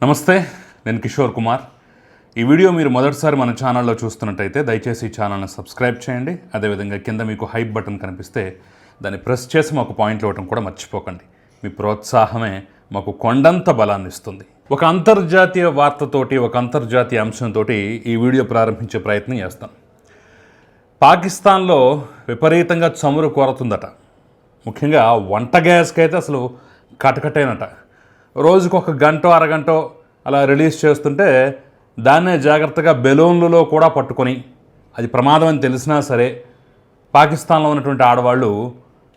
నమస్తే, నేను కిషోర్ కుమార్. ఈ వీడియో మీరు మొదటిసారి మన ఛానల్లో చూస్తున్నట్టయితే దయచేసి ఈ ఛానల్ని సబ్స్క్రైబ్ చేయండి. అదేవిధంగా కింద మీకు హైప్ బటన్ కనిపిస్తే దాన్ని ప్రెస్ చేసి మాకు పాయింట్లు ఇవ్వడం కూడా మర్చిపోకండి. మీ ప్రోత్సాహమే మాకు కొండంత బలాన్ని ఇస్తుంది. ఒక అంతర్జాతీయ వార్తతోటి, ఒక అంతర్జాతీయ అంశంతో ఈ వీడియో ప్రారంభించే ప్రయత్నం చేస్తాం. పాకిస్తాన్లో విపరీతంగా చమురు కొరతుందట. ముఖ్యంగా వంట గ్యాస్కి అయితే అసలు కటకటేనట. రోజుకు ఒక గంట అరగంట అలా రిలీజ్ చేస్తుంటే దాన్నే జాగ్రత్తగా బెలూన్లలో కూడా పట్టుకొని, అది ప్రమాదం అని తెలిసినా సరే పాకిస్తాన్లో ఉన్నటువంటి ఆడవాళ్ళు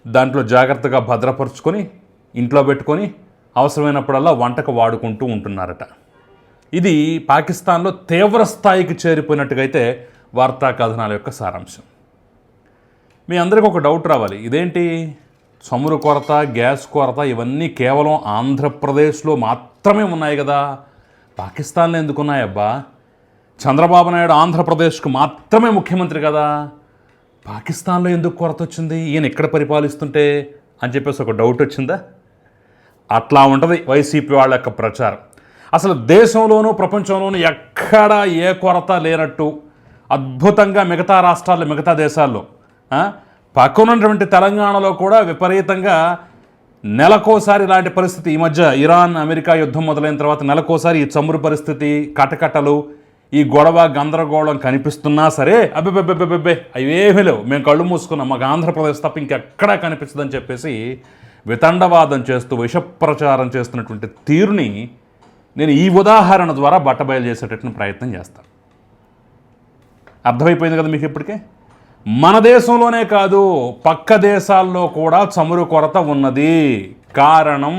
దాంట్లో జాగ్రత్తగా భద్రపరుచుకొని ఇంట్లో పెట్టుకొని అవసరమైనప్పుడల్లా వంటకు వాడుకుంటూ ఉంటున్నారట. ఇది పాకిస్తాన్లో తీవ్ర స్థాయికి చేరిపోయినట్టుగా అయితే వార్తా కథనాల యొక్క సారాంశం. మీ అందరికీ ఒక డౌట్ రావాలి, ఇదేంటి చమురు కొరత, గ్యాస్ కొరత ఇవన్నీ కేవలం ఆంధ్రప్రదేశ్లో మాత్రమే ఉన్నాయి కదా, పాకిస్తాన్లో ఎందుకు ఉన్నాయబ్బా? చంద్రబాబు నాయుడు ఆంధ్రప్రదేశ్కు మాత్రమే ముఖ్యమంత్రి కదా, పాకిస్తాన్లో ఎందుకు కొరత వచ్చింది ఈయన ఇక్కడ పరిపాలిస్తుంటే అని చెప్పేసి ఒక డౌట్ వచ్చిందా? అట్లా ఉంటుంది వైసీపీ వాళ్ళ యొక్క ప్రచారం. అసలు దేశంలోనూ ప్రపంచంలోనూ ఎక్కడా ఏ కొరత లేనట్టు అద్భుతంగా మిగతా రాష్ట్రాల్లో, మిగతా దేశాల్లో, పక్కనున్నటువంటి తెలంగాణలో కూడా విపరీతంగా నెలకోసారి ఇలాంటి పరిస్థితి. ఈ మధ్య ఇరాన్ అమెరికా యుద్ధం మొదలైన తర్వాత నెలకోసారి ఈ చమురు పరిస్థితి, కటకటలు, ఈ గొడవ గందరగోళం కనిపిస్తున్నా సరే అబ్బెబ్బెబ్బెబ్బెబ్బే అవేమీ లేవు, మేము కళ్ళు మూసుకున్నాం, మాకు ఆంధ్రప్రదేశ్ తప్ప ఇంకెక్కడా కనిపిస్తుందని చెప్పేసి వితండవాదం చేస్తూ విషప్రచారం చేస్తున్నటువంటి తీరుని నేను ఈ ఉదాహరణ ద్వారా బట్టబయలు చేసేటటువంటి ప్రయత్నం చేస్తాను. అర్థమైపోయింది కదా మీకు ఇప్పటికే? మన దేశంలోనే కాదు, పక్క దేశాల్లో కూడా చమురు కొరత ఉన్నది. కారణం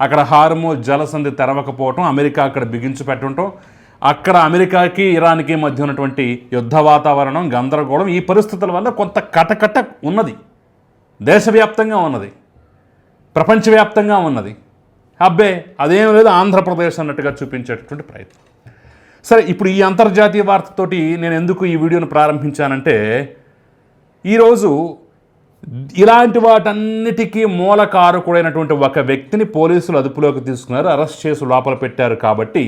అక్కడ హార్మోజ్ జలసంధి తెరవకపోవటం, అమెరికా అక్కడ బిగించి పెట్టడం, అక్కడ అమెరికాకి ఇరాన్కి మధ్య ఉన్నటువంటి యుద్ధ వాతావరణం, గందరగోళం, ఈ పరిస్థితుల వల్ల కొంత కటకట ఉన్నది. దేశవ్యాప్తంగా ఉన్నది, ప్రపంచవ్యాప్తంగా ఉన్నది. అబ్బే అదేం లేదు ఆంధ్రప్రదేశ్ అన్నట్టుగా చూపించేటటువంటి ప్రయత్నం. సరే, ఇప్పుడు ఈ అంతర్జాతీయ వార్తతోటి నేను ఎందుకు ఈ వీడియోను ప్రారంభించానంటే, ఈరోజు ఇలాంటి వాటన్నిటికీ మూలకారకుడైనటువంటి ఒక వ్యక్తిని పోలీసులు అదుపులోకి తీసుకున్నారు, అరెస్ట్ చేసి లోపల పెట్టారు. కాబట్టి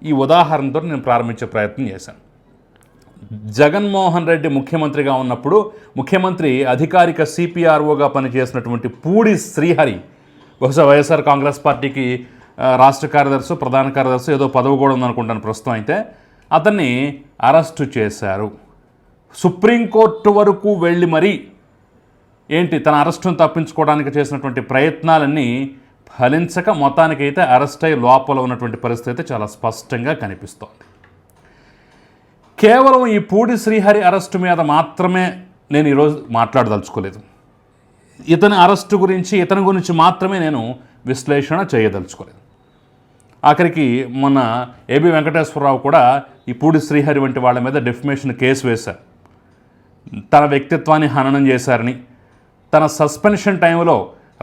ఈ ఉదాహరణతో నేను ప్రారంభించే ప్రయత్నం చేశాను. జగన్మోహన్ రెడ్డి ముఖ్యమంత్రిగా ఉన్నప్పుడు ముఖ్యమంత్రి అధికారిక సిపిఆర్ఓగా పనిచేసినటువంటి పూడి శ్రీహరి, బహుశా వైఎస్ఆర్ కాంగ్రెస్ పార్టీకి రాష్ట్ర కార్యదర్శి, ప్రధాన కార్యదర్శి ఏదో పదవి కూడా ఉందనుకుంటాను ప్రస్తుతం. అయితే అతన్ని అరెస్టు చేశారు. సుప్రీంకోర్టు వరకు వెళ్ళి మరీ ఏంటి తన అరెస్టును తప్పించుకోవడానికి చేసినటువంటి ప్రయత్నాలన్నీ ఫలించక మొత్తానికైతే అరెస్ట్ అయ్యి లోపల ఉన్నటువంటి పరిస్థితి అయితే చాలా స్పష్టంగా కనిపిస్తోంది. కేవలం ఈ పూడి శ్రీహరి అరెస్టు మీద మాత్రమే నేను ఈరోజు మాట్లాడదలుచుకోలేదు. ఇతని అరెస్టు గురించి, ఇతని గురించి మాత్రమే నేను విశ్లేషణ చేయదలుచుకోలేదు. ఆఖరికి మొన్న ఏబి వెంకటేశ్వరరావు కూడా ఈ పూడి శ్రీహరి వంటి వాళ్ళ మీద డెఫమేషన్ కేసు వేశారు. తన వ్యక్తిత్వాన్ని హననం చేశారని, తన సస్పెన్షన్ టైంలో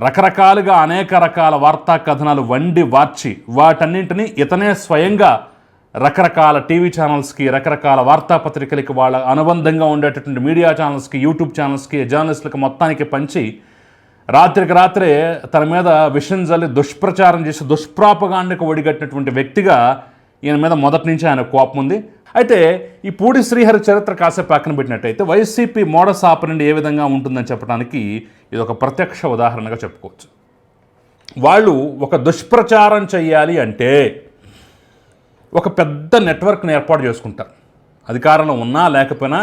రకరకాలుగా అనేక రకాల వార్తా కథనాలు వండి వార్చి వాటన్నింటినీ ఇతనే స్వయంగా రకరకాల టీవీ ఛానల్స్కి, రకరకాల వార్తాపత్రికలకి, వాళ్ళ అనుబంధంగా ఉండేటటువంటి మీడియా ఛానల్స్కి, యూట్యూబ్ ఛానల్స్కి, జర్నలిస్టులకు మొత్తానికి పంచి రాత్రికి రాత్రే తన మీద విషం జల్లి దుష్ప్రచారం చేసి దుష్ప్రాపగాండకు ఒడిగట్టినటువంటి వ్యక్తిగా ఈయన మీద మొదటి నుంచి ఆయన కోపం ఉంది. అయితే ఈ పూడి శ్రీహరి చరిత్ర కాసేపు పక్కన పెట్టినట్టయితే వైసీపీ మోడస్ ఆపరెండి ఏ విధంగా ఉంటుందని చెప్పడానికి ఇది ఒక ప్రత్యక్ష ఉదాహరణగా చెప్పుకోవచ్చు. వాళ్ళు ఒక దుష్ప్రచారం చేయాలి అంటే ఒక పెద్ద నెట్వర్క్ని ఏర్పాటు చేసుకుంటారు. అధికారంలో ఉన్నా లేకపోయినా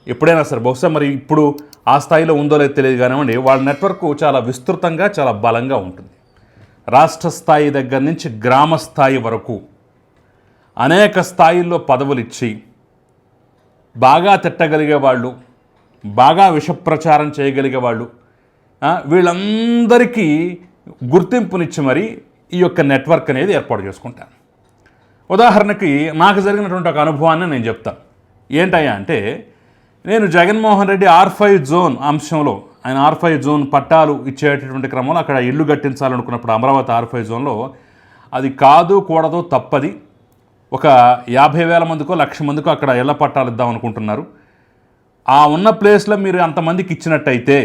ఎప్పుడైనా సరే, బహుశా మరి ఇప్పుడు ఆ స్థాయిలో ఉందో లేదో తెలియదు కానివ్వండి, వాళ్ళ నెట్వర్క్ చాలా విస్తృతంగా, చాలా బలంగా ఉంటుంది. రాష్ట్ర స్థాయి దగ్గర నుంచి గ్రామ స్థాయి వరకు అనేక స్థాయిల్లో పదవులు ఇచ్చి బాగా తిట్టగలిగే వాళ్ళు, బాగా విషప్రచారం చేయగలిగే వాళ్ళు, వీళ్ళందరికీ గుర్తింపునిచ్చి మరి ఈ యొక్క నెట్వర్క్ అనేది ఏర్పాటు చేసుకుంటాను. ఉదాహరణకి నాకు జరిగినటువంటి ఒక అనుభవాన్ని నేను చెప్తాను. ఏంటయ్యా అంటే, నేను జగన్మోహన్ రెడ్డి R5 జోన్ అంశంలో, ఆయన R5 జోన్ పట్టాలు ఇచ్చేటటువంటి క్రమంలో అక్కడ ఇల్లు కట్టించాలనుకున్నప్పుడు అమరావతి R5 జోన్లో అది కాదు, కూడదు, తప్పది, ఒక 50,000 మందికో 1,00,000 మందికో అక్కడ ఇళ్ల పట్టాలు ఇద్దాం అనుకుంటున్నారు. ఆ ఉన్న ప్లేస్లో మీరు అంతమందికి ఇచ్చినట్టయితే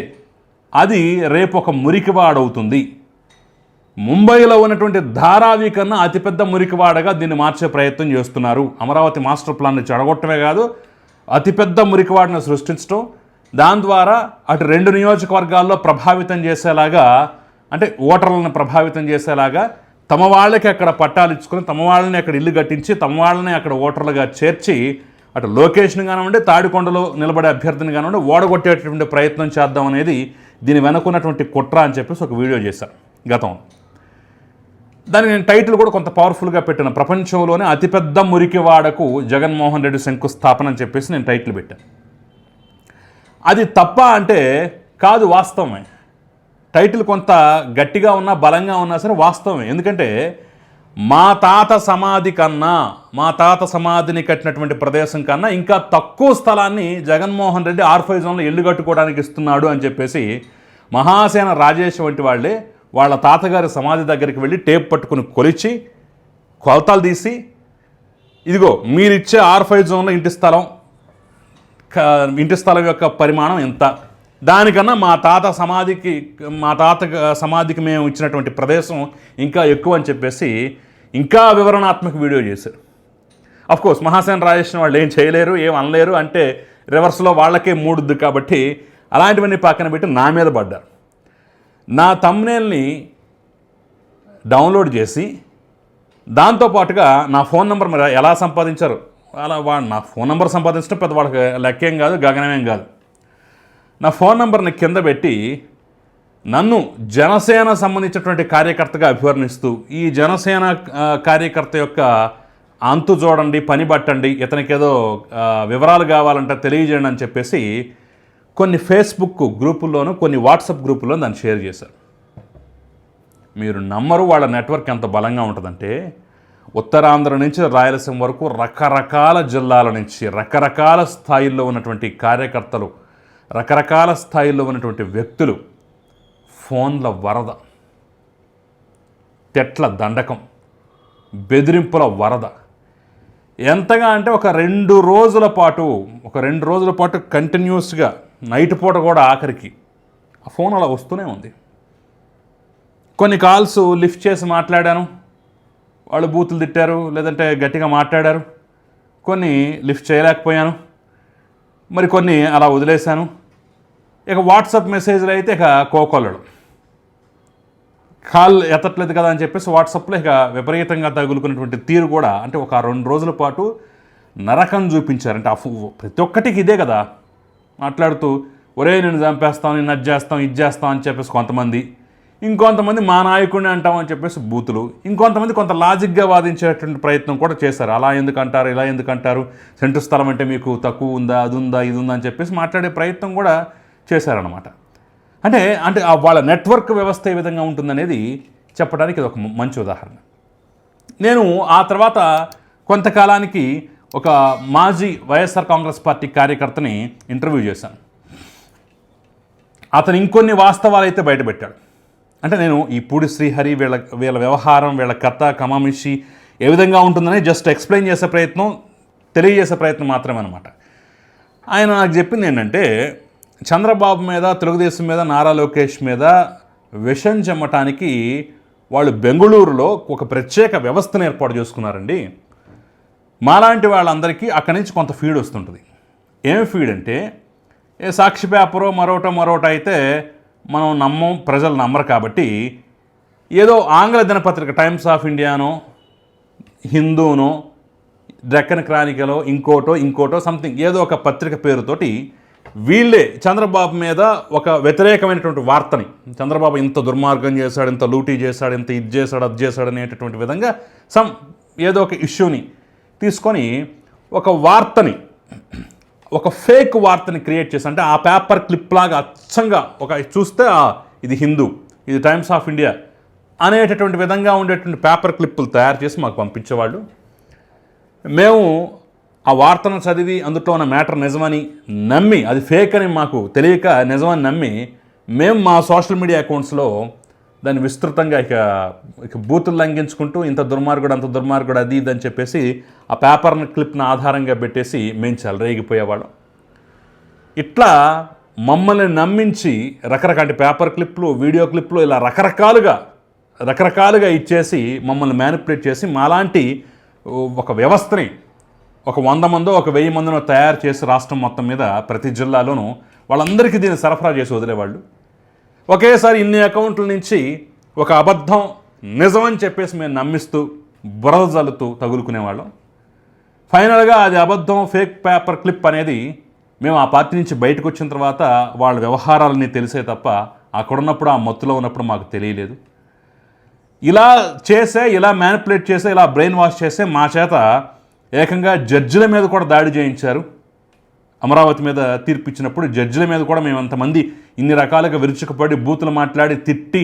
అది రేపు ఒక మురికివాడవుతుంది, ముంబైలో ఉన్నటువంటి ధారావి కన్నా అతిపెద్ద మురికివాడగా దీన్ని మార్చే ప్రయత్నం చేస్తున్నారు. అమరావతి మాస్టర్ ప్లాన్ని చెడగొట్టమే కాదు, అతిపెద్ద మురికివాడిని సృష్టించడం, దాని ద్వారా అటు 2 నియోజకవర్గాల్లో ప్రభావితం చేసేలాగా, అంటే ఓటర్లను ప్రభావితం చేసేలాగా తమ వాళ్ళకి అక్కడ పట్టాలు ఇచ్చుకొని, తమ వాళ్ళని అక్కడ ఇల్లు కట్టించి, తమ వాళ్ళని అక్కడ ఓటర్లుగా చేర్చి, అటు లోకేష్ని కానివ్వండి, తాడికొండలో నిలబడే అభ్యర్థిని కానివ్వండి ఓడగొట్టేటటువంటి ప్రయత్నం చేద్దాం అనేది దీని వెనుకున్నటువంటి కుట్ర అని చెప్పేసి ఒక వీడియో చేశాను గతంలో. దానికి నేను టైటిల్ కూడా కొంత పవర్ఫుల్గా పెట్టాను, ప్రపంచంలోనే అతిపెద్ద మురికివాడకు జగన్మోహన్ రెడ్డి శంకుస్థాపన అని చెప్పేసి నేను టైటిల్ పెట్టాను. అది తప్ప అంటే కాదు, వాస్తవమే. టైటిల్ కొంత గట్టిగా ఉన్నా బలంగా ఉన్నా సరే వాస్తవమే. ఎందుకంటే మా తాత సమాధిని కట్టినటువంటి ప్రదేశం కన్నా ఇంకా తక్కువ స్థలాన్ని జగన్మోహన్ రెడ్డి R5 జోన్లో ఇల్లు కట్టుకోవడానికి ఇస్తున్నాడు అని చెప్పేసి మహాసేన రాజేష్ వంటి వాళ్ళే వాళ్ళ తాతగారి సమాధి దగ్గరికి వెళ్ళి టేప్ పట్టుకుని కొలిచి కొలతలు తీసి, ఇదిగో మీరిచ్చే R5 జోన్లో ఇంటి స్థలం యొక్క పరిమాణం ఎంత, దానికన్నా మా తాత సమాధికి మేము ఇచ్చినటువంటి ప్రదేశం ఇంకా ఎక్కువ అని చెప్పేసి ఇంకా వివరణాత్మక వీడియో చేశారు. అఫ్కోర్స్ మహాసేన రాజేష్ వాళ్ళు ఏం చేయలేరు, ఏం అనలేరు, అంటే రివర్స్లో వాళ్ళకే మూడుద్దు కాబట్టి అలాంటివన్నీ పక్కన పెట్టి నా మీద పడ్డారు. నా థంబ్నెయిల్ని డౌన్లోడ్ చేసి దాంతోపాటుగా నా ఫోన్ నెంబర్ మరి ఎలా సంపాదించారు, అలా నా ఫోన్ నెంబర్ సంపాదించడం పెద్ద వాళ్ళకి లెక్కేం కాదు, గగనమేం కాదు. నా ఫోన్ నెంబర్ని కింద పెట్టి నన్ను జనసేన సంబంధించినటువంటి కార్యకర్తగా అభివర్ణిస్తూ, ఈ జనసేన కార్యకర్త యొక్క అంతు చూడండి, పని పట్టండి, ఇతనికి ఏదో వివరాలు కావాలంటే తెలియజేయండి అని చెప్పేసి కొన్ని ఫేస్బుక్ గ్రూపుల్లోనూ కొన్ని వాట్సాప్ గ్రూపుల్లో దాన్ని షేర్ చేశారు. మీరు నమ్మరు వాళ్ళ నెట్వర్క్ ఎంత బలంగా ఉంటుందంటే, ఉత్తరాంధ్ర నుంచి రాయలసీమ వరకు రకరకాల జిల్లాల నుంచి రకరకాల స్థాయిల్లో ఉన్నటువంటి కార్యకర్తలు, రకరకాల స్థాయిల్లో ఉన్నటువంటి వ్యక్తులు ఫోన్ల వరద, తెట్ల దండకం, బెదిరింపుల వరద. ఎంతగా అంటే ఒక 2 రోజుల పాటు కంటిన్యూస్గా నైట్ పూట కూడా ఆఖరికి ఆ ఫోన్ అలా వస్తూనే ఉంది. కొన్ని కాల్స్ లిఫ్ట్ చేసి మాట్లాడాను, వాళ్ళు బూతులు తిట్టారు, లేదంటే గట్టిగా మాట్లాడారు. కొన్ని లిఫ్ట్ చేయలేకపోయాను, మరి కొన్ని అలా వదిలేశాను. ఇక వాట్సాప్ మెసేజ్లు అయితే ఇక కోకొల్లడు, కాల్ ఎత్తట్లేదు కదా అని చెప్పేసి వాట్సాప్లో ఇక విపరీతంగా తగులుకున్నటువంటి తీరు కూడా, అంటే ఒక 2 రోజుల పాటు నరకం చూపించారు. అంటే ప్రతి ఒక్కటికి ఇదే కదా మాట్లాడుతూ, ఒరే నేను చంపేస్తాం, నేను అది చేస్తాం, ఇది చేస్తాం అని చెప్పేసి కొంతమంది, ఇంకొంతమంది మా నాయకుడిని అంటామని చెప్పేసి బూతులు, ఇంకొంతమంది కొంత లాజిక్గా వాదించేటువంటి ప్రయత్నం కూడా చేశారు. అలా ఎందుకు అంటారు, ఇలా ఎందుకు అంటారు, సెంటు స్థలం అంటే మీకు తక్కువ ఉందా, అది ఉందా, ఇది ఉందా అని చెప్పేసి మాట్లాడే ప్రయత్నం కూడా చేశారనమాట. అంటే వాళ్ళ నెట్వర్క్ వ్యవస్థ ఏ విధంగా ఉంటుందనేది చెప్పడానికి ఇది ఒక మంచి ఉదాహరణ. నేను ఆ తర్వాత కొంతకాలానికి ఒక మాజీ వైఎస్ఆర్ కాంగ్రెస్ పార్టీ కార్యకర్తని ఇంటర్వ్యూ చేశాను. అతను ఇంకొన్ని వాస్తవాలు అయితే బయటపెట్టాడు. అంటే నేను ఈ పూడి శ్రీహరి వీళ్ళ వ్యవహారం, వీళ్ళ కథ కమామిషి ఏ విధంగా ఉంటుందని జస్ట్ ఎక్స్ప్లెయిన్ చేసే ప్రయత్నం, తెలియజేసే ప్రయత్నం మాత్రమే అనమాట. ఆయన నాకు చెప్పింది ఏంటంటే, చంద్రబాబు మీద, తెలుగుదేశం మీద, నారా లోకేష్ మీద విషం చెమ్మటానికి వాళ్ళు బెంగళూరులో ఒక ప్రత్యేక వ్యవస్థను ఏర్పాటు చేసుకున్నారండి. మాలాంటి వాళ్ళందరికీ అక్కడి నుంచి కొంత ఫీడ్ వస్తుంటుంది. ఏం ఫీడ్ అంటే, ఏ సాక్షి పేపరో మరోటో అయితే మనం నమ్మం, ప్రజలు నమ్మరు. కాబట్టి ఏదో ఆంగ్ల దినపత్రిక టైమ్స్ ఆఫ్ ఇండియానో, హిందూనో, డెక్కన్ క్రానికలో ఇంకోటో సంథింగ్ ఏదో ఒక పత్రిక పేరుతోటి వీళ్ళే చంద్రబాబు మీద ఒక వ్యతిరేకమైనటువంటి వార్తని, చంద్రబాబు ఇంత దుర్మార్గం చేశాడు, ఇంత లూటీ చేశాడు, ఇంత ఇది చేశాడు, అది చేశాడు అనేటటువంటి విధంగా ఏదో ఒక ఇష్యూని తీసుకొని ఒక వార్తని, ఒక ఫేక్ వార్తని క్రియేట్ చేసి, అంటే ఆ పేపర్ క్లిప్ లాగా అచ్చంగా ఒక చూస్తే ఇది హిందూ, ఇది టైమ్స్ ఆఫ్ ఇండియా అనేటటువంటి విధంగా ఉండేటువంటి పేపర్ క్లిప్పులు తయారు చేసి మాకు పంపించేవాళ్ళు. మేము ఆ వార్తను చదివి అందులో ఉన్న మ్యాటర్ నిజమని నమ్మి, అది ఫేక్ అని మాకు తెలియక నిజమని నమ్మి, మేము మా సోషల్ మీడియా అకౌంట్స్లో దాన్ని విస్తృతంగా ఇక బూతులు లంఘించుకుంటూ ఇంత దుర్మార్గుడు, అంత దుర్మార్గుడు, అది ఇది అని చెప్పేసి ఆ పేపర్ని క్లిప్ని ఆధారంగా పెట్టేసి మేము చెలరేగిపోయేవాళ్ళం. ఇట్లా మమ్మల్ని నమ్మించి రకరకాల పేపర్ క్లిప్లు, వీడియో క్లిప్లు ఇలా రకరకాలుగా రకరకాలుగా ఇచ్చేసి మమ్మల్ని మ్యానిపులేట్ చేసి మాలాంటి ఒక వ్యవస్థని ఒక 100 మందో ఒక 1000 మందినో తయారు చేసి రాష్ట్రం మొత్తం మీద ప్రతి జిల్లాలోనూ వాళ్ళందరికీ దీన్ని సరఫరా చేసి వదిలేవాళ్ళు. ఒకేసారి ఇన్ని అకౌంట్ల నుంచి ఒక అబద్ధం నిజమని చెప్పేసి మేము నమ్మిస్తూ బురద జల్లుతూ తగులుకునేవాళ్ళం. ఫైనల్గా అది అబద్ధం, ఫేక్ పేపర్ క్లిప్ అనేది మేము ఆ పార్టీ నుంచి బయటకు వచ్చిన తర్వాత వాళ్ళ వ్యవహారాలన్నీ తెలిసే తప్ప అక్కడున్నప్పుడు ఆ మత్తులో ఉన్నప్పుడు మాకు తెలియలేదు. ఇలా చేసే, ఇలా మ్యానిపులేట్ చేసే, ఇలా బ్రెయిన్ వాష్ చేసే మా చేత ఏకంగా జడ్జిల మీద కూడా దాడి చేయించారు. అమరావతి మీద తీర్పు ఇచ్చినప్పుడు జడ్జిల మీద కూడా మేము అంతమంది ఇన్ని రకాలుగా విరుచుకుపడి బూతులు మాట్లాడి తిట్టి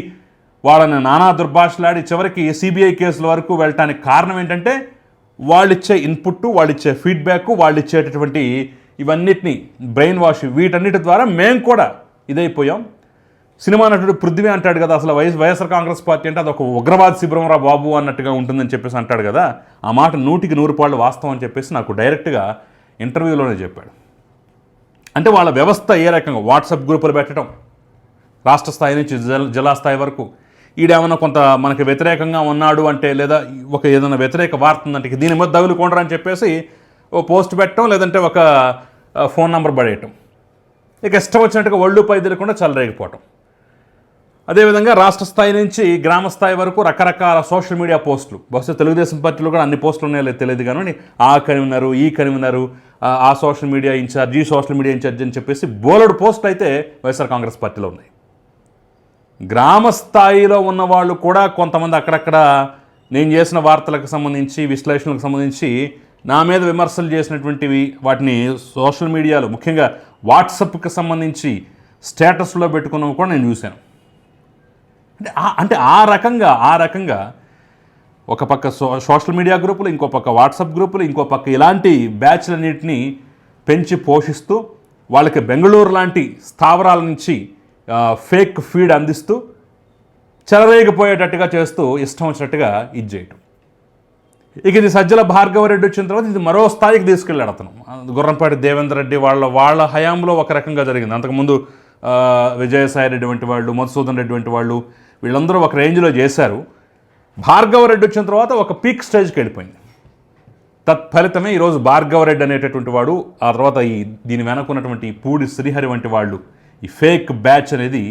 వాళ్ళని నానా దుర్భాషలాడి చివరికి సిబిఐ కేసుల వరకు వెళ్ళటానికి కారణం ఏంటంటే వాళ్ళిచ్చే ఇన్పుట్, వాళ్ళిచ్చే ఫీడ్బ్యాక్, వాళ్ళు ఇచ్చేటటువంటి ఇవన్నిటిని బ్రెయిన్ వాష్, వీటన్నిటి ద్వారా మేము కూడా ఇదైపోయాం. సినిమా నటుడు పృథ్వీ అంటాడు కదా, అసలు వైఎస్ఆర్ కాంగ్రెస్ పార్టీ అంటే అదొక ఉగ్రవాద శిబిరంరా బాబు అన్నట్టుగా ఉంటుందని చెప్పేసి అంటాడు కదా. ఆ మాట 100కి 100 వాస్తవం అని చెప్పేసి నాకు డైరెక్ట్గా ఇంటర్వ్యూలోనే చెప్పాడు. అంటే వాళ్ళ వ్యవస్థ ఏ రకంగా వాట్సాప్ గ్రూపులు పెట్టడం, రాష్ట్ర స్థాయి నుంచి జిల్లా స్థాయి వరకు, ఈడేమన్నా కొంత మనకి వ్యతిరేకంగా ఉన్నాడు అంటే, లేదా ఒక ఏదైనా వ్యతిరేక వార్త ఉందంటే దీని మీద తగులుకోండ్రా అని చెప్పేసి ఓ పోస్ట్ పెట్టడం, లేదంటే ఒక ఫోన్ నెంబర్ పడేయటం, ఇక ఇష్టం వచ్చినట్టుగా ఒళ్ళు పై తెలియకుండా చల్లరేగిపోవటం. అదేవిధంగా రాష్ట్ర స్థాయి నుంచి గ్రామ స్థాయి వరకు రకరకాల సోషల్ మీడియా పోస్టులు, బహుశా తెలుగుదేశం పార్టీలో కూడా అన్ని పోస్టులు ఉన్నాయో లేదు తెలియదు కానీ ఆ కన్వీనరు, ఈ కన్వీనరు, ఆ సోషల్ మీడియా ఇన్ఛార్జ్, ఈ సోషల్ మీడియా ఇన్ఛార్జ్ అని చెప్పేసి బోలెడు పోస్టులు అయితే వైఎస్ఆర్ కాంగ్రెస్ పార్టీలో ఉన్నాయి. గ్రామ స్థాయిలో ఉన్న వాళ్ళు కూడా కొంతమంది అక్కడక్కడ నేను చేసిన వార్తలకు సంబంధించి, విశ్లేషణలకు సంబంధించి నా మీద విమర్శలు చేసినటువంటివి వాటిని సోషల్ మీడియాలో ముఖ్యంగా వాట్సాప్కి సంబంధించి స్టేటస్లో పెట్టుకున్నవి కూడా నేను చూశాను. అంటే ఆ రకంగా ఒక పక్క సోషల్ మీడియా గ్రూపులు, ఇంకో పక్క వాట్సాప్ గ్రూపులు, ఇంకో పక్క ఇలాంటి బ్యాచ్లన్నింటినీ పెంచి పోషిస్తూ వాళ్ళకి బెంగళూరు లాంటి స్థావరాల నుంచి ఫేక్ ఫీడ్ అందిస్తూ చెలరేగిపోయేటట్టుగా చేస్తూ ఇష్టం వచ్చినట్టుగా ఇది చేయటం. ఇక ఇది సజ్జల భార్గవరెడ్డి వచ్చిన తర్వాత ఇది మరో స్థాయికి తీసుకెళ్ళాడు అతను. గుర్రంపాటి దేవేందర్ రెడ్డి వాళ్ళ హయాంలో ఒక రకంగా జరిగింది. అంతకుముందు విజయసాయిరెడ్డి వంటి వాళ్ళు, మధుసూదన్ రెడ్డి వంటి వాళ్ళు, వీళ్ళందరూ ఒక రేంజ్లో చేశారు. భార్గవరెడ్డి వచ్చిన తర్వాత ఒక పీక్ స్టేజ్కి వెళ్ళిపోయింది. తత్ఫలితమే ఈరోజు భార్గవరెడ్డి అనేటటువంటి వాడు, ఆ తర్వాత దీని వెనకున్నటువంటి పూడి శ్రీహరి వంటి వాళ్ళు, ఈ ఫేక్ బ్యాచ్ అనేది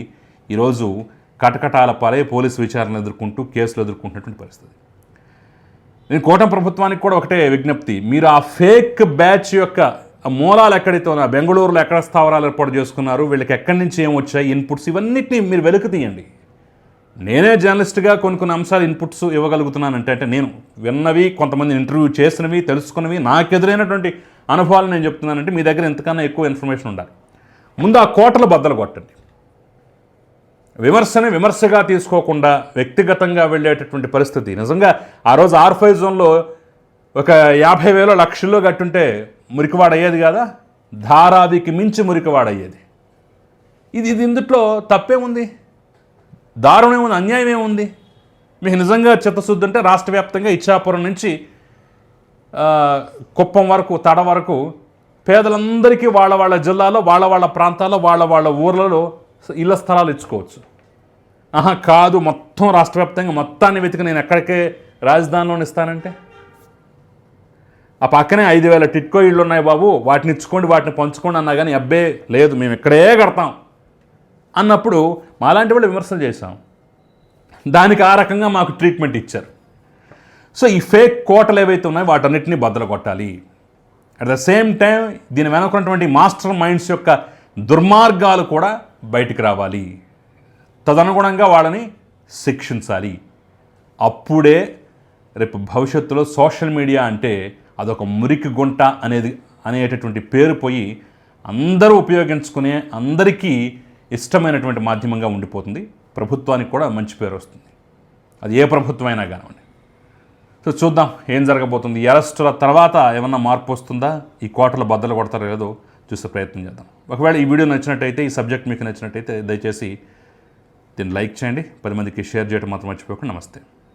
ఈరోజు కటకటాల పాలై పోలీసు విచారణ ఎదుర్కొంటూ కేసులు ఎదుర్కొంటున్నటువంటి పరిస్థితి. నేను కూటమి ప్రభుత్వానికి కూడా ఒకటే విజ్ఞప్తి, మీరు ఆ ఫేక్ బ్యాచ్ యొక్క మూలాలు ఎక్కడైతే ఉన్నా, బెంగళూరులో ఎక్కడ స్థావరాలు ఏర్పాటు చేసుకున్నారు, వీళ్ళకి ఎక్కడి నుంచి ఏమొచ్చాయి ఇన్పుట్స్, ఇవన్నిటిని మీరు వెలికి తీయండి. నేనే జర్నలిస్ట్గా కొన్ని అంశాలు ఇన్పుట్స్ ఇవ్వగలుగుతున్నానంటే అంటే నేను విన్నవి, కొంతమంది ఇంటర్వ్యూ చేసినవి, తెలుసుకున్నవి, నాకు ఎదురైనటువంటి అనుభవాలు నేను చెప్తున్నానంటే మీ దగ్గర ఎంతకన్నా ఎక్కువ ఇన్ఫర్మేషన్ ఉండాలి. ముందు ఆ కోటలు బద్దలు కొట్టండి. విమర్శని విమర్శగా తీసుకోకుండా వ్యక్తిగతంగా వెళ్ళేటటువంటి పరిస్థితి. నిజంగా ఆ రోజు R5 జోన్లో ఒక 50,000 లక్షల్లో కట్టుంటే మురికివాడ అయ్యేది కాదా? ధారావికి మించి మురికివాడ అయ్యేది. ఇది ఇందుట్లో తప్పేముంది? దారుణం ఏముంది? అన్యాయం ఏముంది? మీకు నిజంగా చిత్తశుద్ధి అంటే రాష్ట్ర వ్యాప్తంగా ఇచ్చాపురం నుంచి కుప్పం వరకు, తడ వరకు పేదలందరికీ వాళ్ళ జిల్లాలో, వాళ్ళ ప్రాంతాల్లో, వాళ్ళ ఊర్లలో ఇళ్ల స్థలాలు ఇచ్చుకోవచ్చు. కాదు, మొత్తం రాష్ట్ర వ్యాప్తంగా మొత్తాన్ని వెతికి నేను ఎక్కడికే రాజధానిలోని ఇస్తానంటే, ఆ పక్కనే 5,000 టిట్కో ఇళ్ళు ఉన్నాయి బాబు, వాటిని ఇచ్చుకోండి, వాటిని పంచుకోండి అన్నా కానీ అబ్బే లేదు మేము ఇక్కడే కడతాం అన్నప్పుడు మాలాంటి వాళ్ళు విమర్శలు చేశాం. దానికి ఆ రకంగా మాకు ట్రీట్మెంట్ ఇచ్చారు. సో ఈ ఫేక్ కోటలు ఏవైతే ఉన్నాయో వాటన్నిటిని బద్దలు కొట్టాలి. అట్ ద సేమ్ టైం దీని వెనుకున్నటువంటి మాస్టర్ మైండ్స్ యొక్క దుర్మార్గాలు కూడా బయటికి రావాలి. తదనుగుణంగా వాళ్ళని శిక్షించాలి. అప్పుడే రేపు భవిష్యత్తులో సోషల్ మీడియా అంటే అదొక మురికి గుంట అనేటటువంటి పేరు పోయి అందరూ ఉపయోగించుకునే, అందరికీ ఇష్టమైనటువంటి మాధ్యమంగా ఉండిపోతుంది. ప్రభుత్వానికి కూడా మంచి పేరు వస్తుంది, అది ఏ ప్రభుత్వం అయినా కానివ్వండి. సో చూద్దాం ఏం జరగబోతుంది. ఈ అరెస్టుల తర్వాత ఏమన్నా మార్పు వస్తుందా, ఈ కోటలు బద్దలు కొడతారో లేదో చూసే ప్రయత్నం చేద్దాం. ఒకవేళ ఈ వీడియో నచ్చినట్టయితే, ఈ సబ్జెక్ట్ మీకు నచ్చినట్టయితే దయచేసి దీన్ని లైక్ చేయండి, 10 మందికి షేర్ చేయడం మాత్రం మర్చిపోకుండా. నమస్తే.